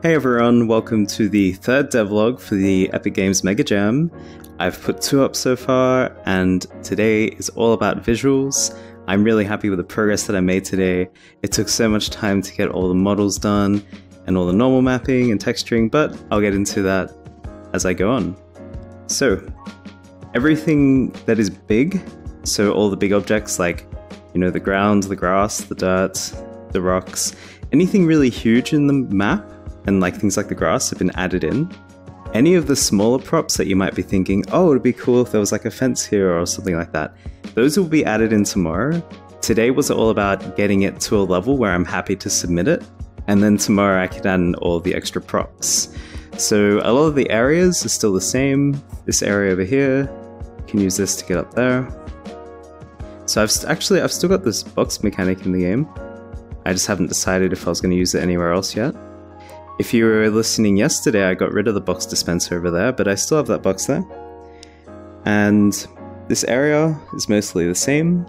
Hey everyone, welcome to the third devlog for the Epic Games Mega Jam. I've put 2 up so far, and today is all about visuals. I'm really happy with the progress that I made today. It took so much time to get all the models done, and all the normal mapping and texturing, but I'll get into that as I go on. So, everything that is big, so all the big objects like, the ground, the grass, the dirt, the rocks, anything really huge in the map, and things like the grass have been added in. Any of the smaller props that you might be thinking, oh, it'd be cool if there was like a fence here or something like that, those will be added in tomorrow. Today was all about getting it to a level where I'm happy to submit it, and then tomorrow I can add in all the extra props. So a lot of the areas are still the same. This area over here, you can use this to get up there. So I've still got this box mechanic in the game. I just haven't decided if I was going to use it anywhere else yet. If you were listening yesterday, I got rid of the box dispenser over there, but I still have that box there. And this area is mostly the same.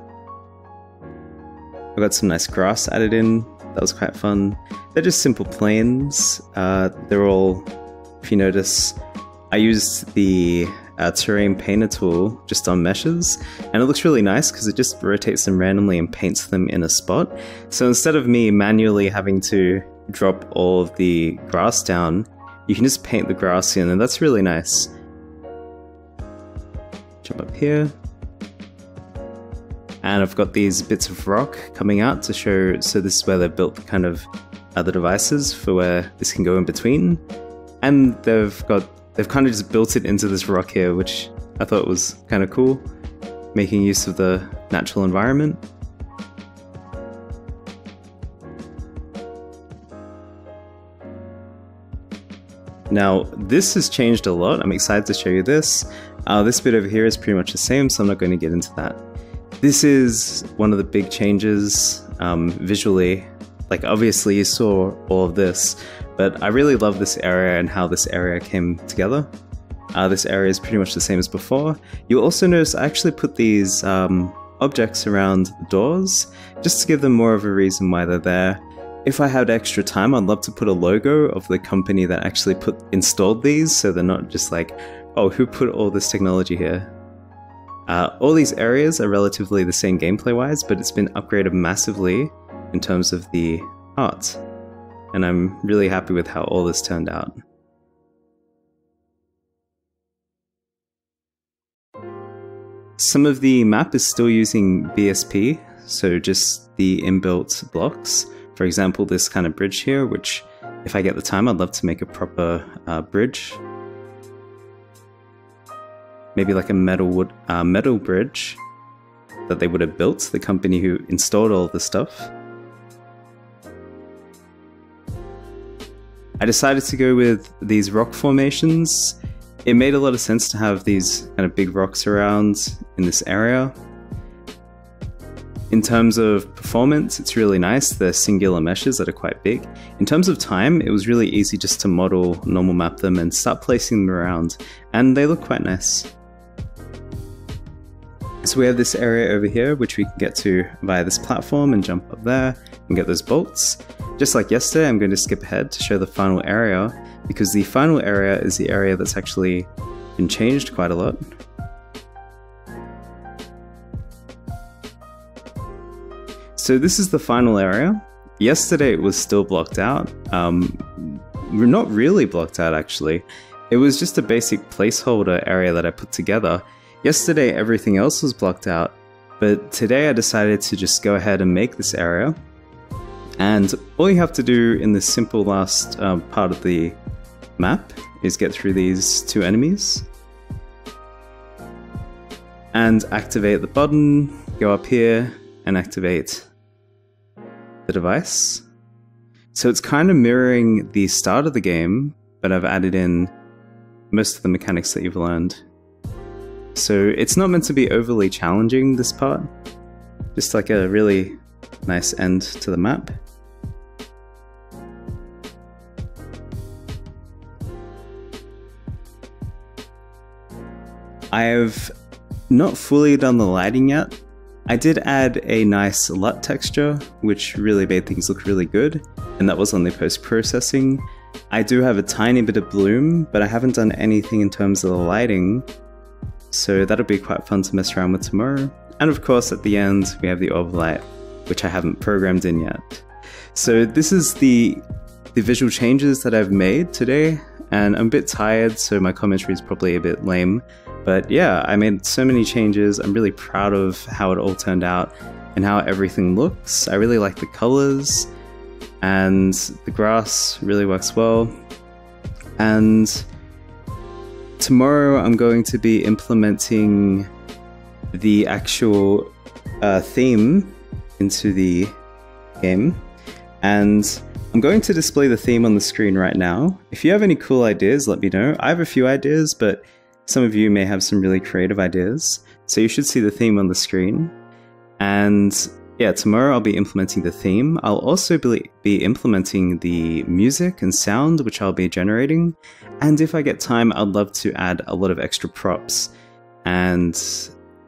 I got some nice grass added in. That was quite fun. They're just simple planes. They're all, if you notice, I used the terrain painter tool just on meshes, and it looks really nice because it just rotates them randomly and paints them in a spot. So instead of me manually having to drop all of the grass down, you can just paint the grass in, and that's really nice. Jump up here. And I've got these bits of rock coming out to show, so this is where they've built kind of other devices for where this can go in between. And they've kind of just built it into this rock here, which I thought was kind of cool, making use of the natural environment. Now, this has changed a lot. I'm excited to show you this. This bit over here is pretty much the same, so I'm not going to get into that. This is one of the big changes visually. Like, obviously you saw all of this, but I really love this area and how this area came together. This area is pretty much the same as before. You'll also notice I actually put these objects around the doors, just to give them more of a reason why they're there. If I had extra time, I'd love to put a logo of the company that actually installed these, so they're not just like, oh, who put all this technology here? All these areas are relatively the same gameplay-wise, but it's been upgraded massively in terms of the art. And I'm really happy with how all this turned out. Some of the map is still using BSP, so just the inbuilt blocks. For example, this kind of bridge here, which if I get the time, I'd love to make a proper bridge. Maybe like a metal bridge that they would have built, the company who installed all this stuff. I decided to go with these rock formations. It made a lot of sense to have these kind of big rocks around in this area. In terms of performance, it's really nice. They're singular meshes that are quite big. In terms of time, it was really easy just to model, normal map them, and start placing them around, and they look quite nice. So we have this area over here, which we can get to via this platform and jump up there and get those bolts. Just like yesterday, I'm going to skip ahead to show the final area, because the final area is the area that's actually been changed quite a lot. So this is the final area. Yesterday it was still blocked out. Not really blocked out actually. It was just a basic placeholder area that I put together. Yesterday everything else was blocked out, but today I decided to just go ahead and make this area. And all you have to do in this simple last part of the map is get through these 2 enemies and activate the button, go up here and activate the device. So it's kind of mirroring the start of the game, but I've added in most of the mechanics that you've learned. So it's not meant to be overly challenging, this part. Just like a really nice end to the map. I have not fully done the lighting yet. I did add a nice LUT texture, which really made things look really good, and that was on the post-processing. I do have a tiny bit of bloom, but I haven't done anything in terms of the lighting, so that'll be quite fun to mess around with tomorrow. And of course at the end we have the orb light, which I haven't programmed in yet. So this is the visual changes that I've made today, and I'm a bit tired, so my commentary is probably a bit lame. But yeah, I made so many changes. I'm really proud of how it all turned out and how everything looks. I really like the colors, and the grass really works well. And tomorrow I'm going to be implementing the actual theme into the game, and I'm going to display the theme on the screen right now. If you have any cool ideas, let me know. I have a few ideas, but some of you may have some really creative ideas. So you should see the theme on the screen. And yeah, tomorrow I'll be implementing the theme. I'll also be implementing the music and sound, which I'll be generating. And if I get time, I'd love to add a lot of extra props and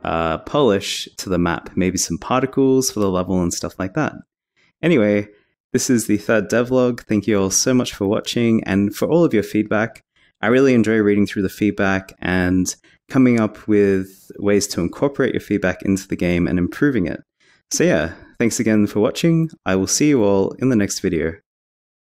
polish to the map. Maybe some particles for the level and stuff like that. Anyway, this is the third devlog. Thank you all so much for watching and for all of your feedback. I really enjoy reading through the feedback and coming up with ways to incorporate your feedback into the game and improving it. So yeah, thanks again for watching. I will see you all in the next video.